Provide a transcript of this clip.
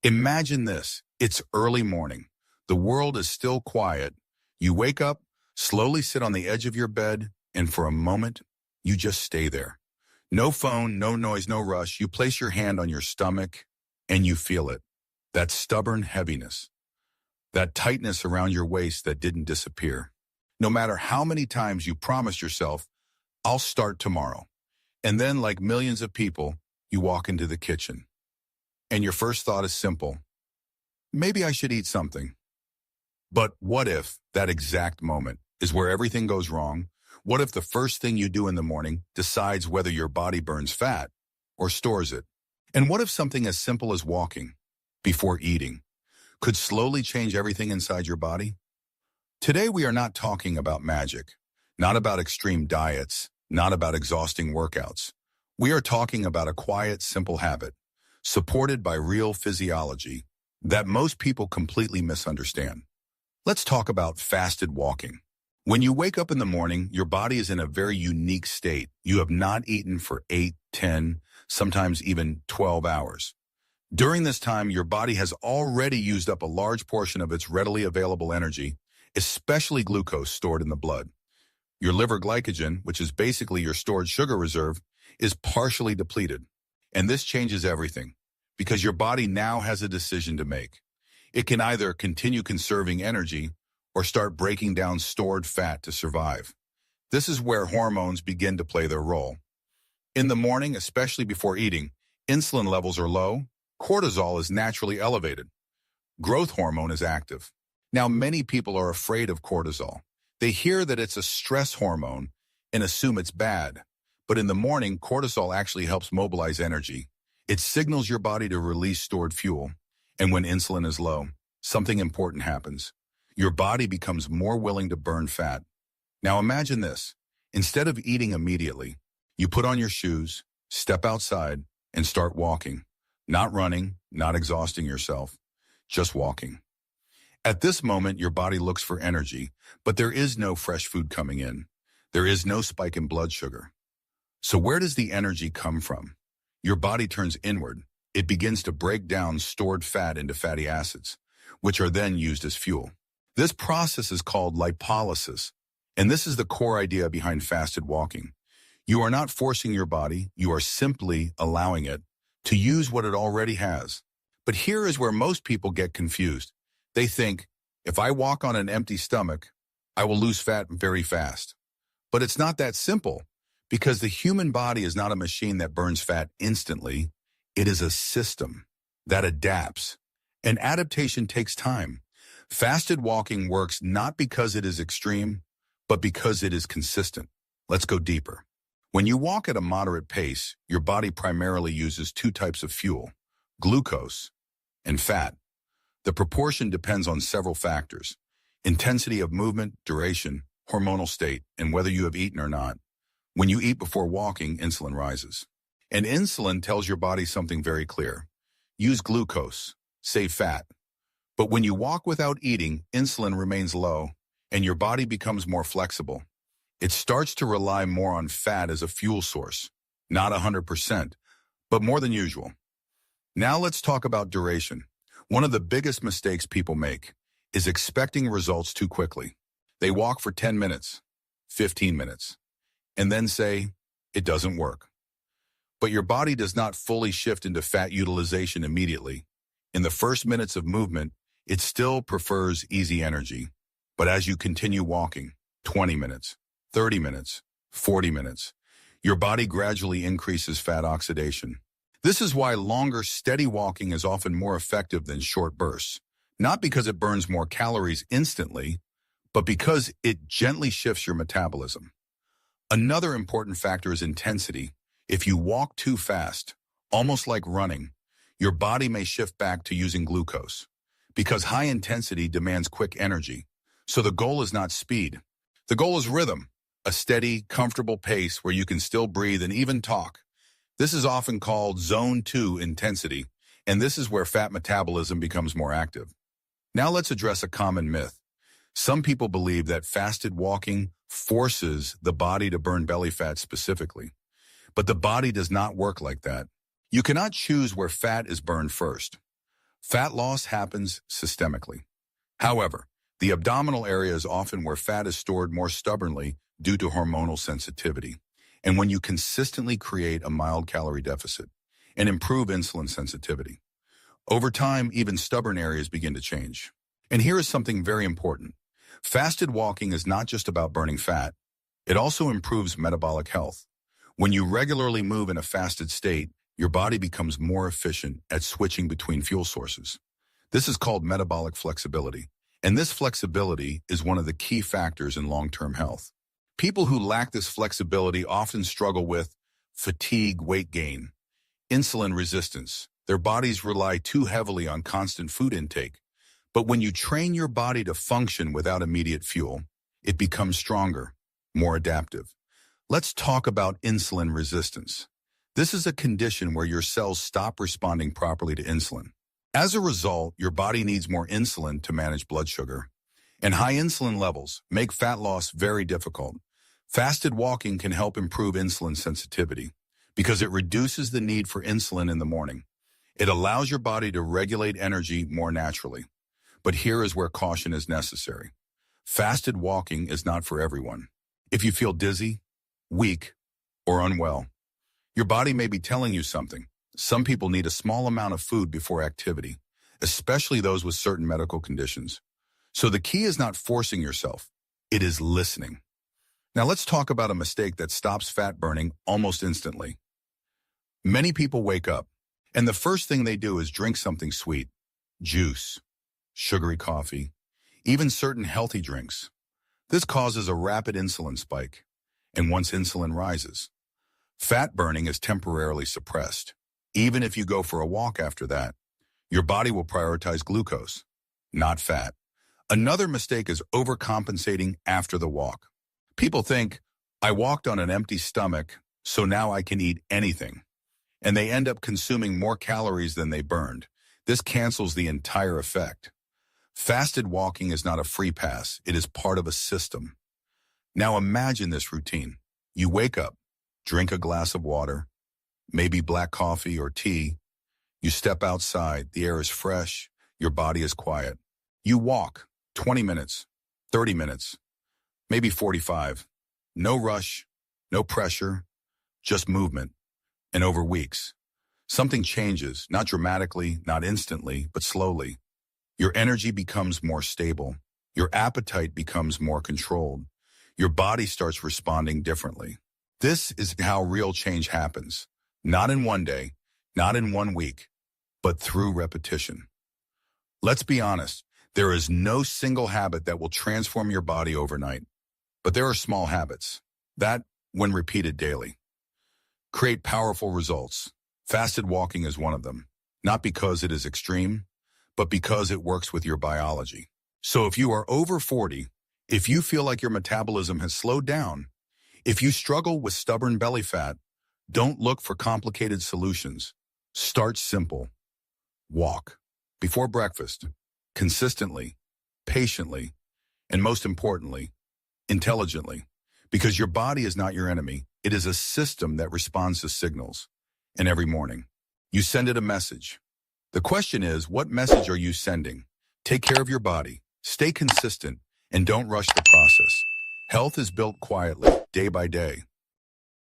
Imagine this. It's early morning. The world is still quiet. You wake up, slowly sit on the edge of your bed, and for a moment, you just stay there. No phone, no noise, no rush. You place your hand on your stomach, and you feel it. That stubborn heaviness. That tightness around your waist that didn't disappear. No matter how many times you promised yourself, I'll start tomorrow. And then, like millions of people, you walk into the kitchen. And your first thought is simple. Maybe I should eat something. But what if that exact moment is where everything goes wrong? What if the first thing you do in the morning decides whether your body burns fat or stores it? And what if something as simple as walking before eating could slowly change everything inside your body? Today we are not talking about magic, not about extreme diets, not about exhausting workouts. We are talking about a quiet, simple habit, supported by real physiology, that most people completely misunderstand. Let's talk about fasted walking. When you wake up in the morning, your body is in a very unique state. You have not eaten for 8, 10, sometimes even 12 hours. During this time, your body has already used up a large portion of its readily available energy, especially glucose stored in the blood. Your liver glycogen, which is basically your stored sugar reserve, is partially depleted. And this changes everything, because your body now has a decision to make. It can either continue conserving energy or start breaking down stored fat to survive. This is where hormones begin to play their role. In the morning, especially before eating, insulin levels are low, cortisol is naturally elevated. Growth hormone is active. Now, many people are afraid of cortisol. They hear that it's a stress hormone and assume it's bad. But in the morning, cortisol actually helps mobilize energy. It signals your body to release stored fuel. And when insulin is low, something important happens. Your body becomes more willing to burn fat. Now imagine this. Instead of eating immediately, you put on your shoes, step outside, and start walking. Not running, not exhausting yourself, just walking. At this moment, your body looks for energy, but there is no fresh food coming in. There is no spike in blood sugar. So where does the energy come from? Your body turns inward. It begins to break down stored fat into fatty acids, which are then used as fuel. This process is called lipolysis, and this is the core idea behind fasted walking. You are not forcing your body, you are simply allowing it to use what it already has. But here is where most people get confused. They think, if I walk on an empty stomach, I will lose fat very fast. But it's not that simple, because the human body is not a machine that burns fat instantly. It is a system that adapts. And adaptation takes time. Fasted walking works not because it is extreme, but because it is consistent. Let's go deeper. When you walk at a moderate pace, your body primarily uses two types of fuel, glucose and fat. The proportion depends on several factors: intensity of movement, duration, hormonal state, and whether you have eaten or not. When you eat before walking, insulin rises. And insulin tells your body something very clear. Use glucose, save fat. But when you walk without eating, insulin remains low, and your body becomes more flexible. It starts to rely more on fat as a fuel source, not 100%, but more than usual. Now let's talk about duration. One of the biggest mistakes people make is expecting results too quickly. They walk for 10 minutes, 15 minutes, and then say, it doesn't work. But your body does not fully shift into fat utilization immediately. In the first minutes of movement, it still prefers easy energy. But as you continue walking, 20 minutes, 30 minutes, 40 minutes, your body gradually increases fat oxidation. This is why longer, steady walking is often more effective than short bursts. Not because it burns more calories instantly, but because it gently shifts your metabolism. Another important factor is intensity. If you walk too fast, almost like running, your body may shift back to using glucose, because high intensity demands quick energy. So the goal is not speed. The goal is rhythm, a steady, comfortable pace where you can still breathe and even talk. This is often called zone 2 intensity, and this is where fat metabolism becomes more active. Now let's address a common myth. Some people believe that fasted walking forces the body to burn belly fat specifically. But the body does not work like that. You cannot choose where fat is burned first. Fat loss happens systemically. However, the abdominal area is often where fat is stored more stubbornly due to hormonal sensitivity. And when you consistently create a mild calorie deficit and improve insulin sensitivity, over time, even stubborn areas begin to change. And here is something very important. Fasted walking is not just about burning fat. It also improves metabolic health. When you regularly move in a fasted state, your body becomes more efficient at switching between fuel sources. This is called metabolic flexibility. And this flexibility is one of the key factors in long-term health. People who lack this flexibility often struggle with fatigue, weight gain, insulin resistance. Their bodies rely too heavily on constant food intake. But when you train your body to function without immediate fuel, it becomes stronger, more adaptive. Let's talk about insulin resistance. This is a condition where your cells stop responding properly to insulin. As a result, your body needs more insulin to manage blood sugar. And high insulin levels make fat loss very difficult. Fasted walking can help improve insulin sensitivity because it reduces the need for insulin in the morning. It allows your body to regulate energy more naturally. But here is where caution is necessary. Fasted walking is not for everyone. If you feel dizzy, weak, or unwell, your body may be telling you something. Some people need a small amount of food before activity, especially those with certain medical conditions. So the key is not forcing yourself. It is listening. Now let's talk about a mistake that stops fat burning almost instantly. Many people wake up, and the first thing they do is drink something sweet, juice, sugary coffee, even certain healthy drinks. This causes a rapid insulin spike, and once insulin rises, fat burning is temporarily suppressed. Even if you go for a walk after that, your body will prioritize glucose, not fat. Another mistake is overcompensating after the walk. People think, I walked on an empty stomach, so now I can eat anything. And they end up consuming more calories than they burned. This cancels the entire effect. Fasted walking is not a free pass. It is part of a system. Now imagine this routine. You wake up, drink a glass of water, maybe black coffee or tea. You step outside, the air is fresh, your body is quiet. You walk 20 minutes, 30 minutes, maybe 45. No rush, no pressure, just movement. And over weeks, something changes, not dramatically, not instantly, but slowly. Your energy becomes more stable. Your appetite becomes more controlled. Your body starts responding differently. This is how real change happens. Not in one day, not in 1 week, but through repetition. Let's be honest, there is no single habit that will transform your body overnight. But there are small habits that, when repeated daily, create powerful results. Fasted walking is one of them, not because it is extreme, but because it works with your biology. So if you are over 40, if you feel like your metabolism has slowed down, if you struggle with stubborn belly fat, don't look for complicated solutions. Start simple. Walk before breakfast, consistently, patiently, and most importantly, intelligently. Because your body is not your enemy. It is a system that responds to signals. And every morning, you send it a message. The question is, what message are you sending? Take care of your body, stay consistent, and don't rush the process. Health is built quietly, day by day.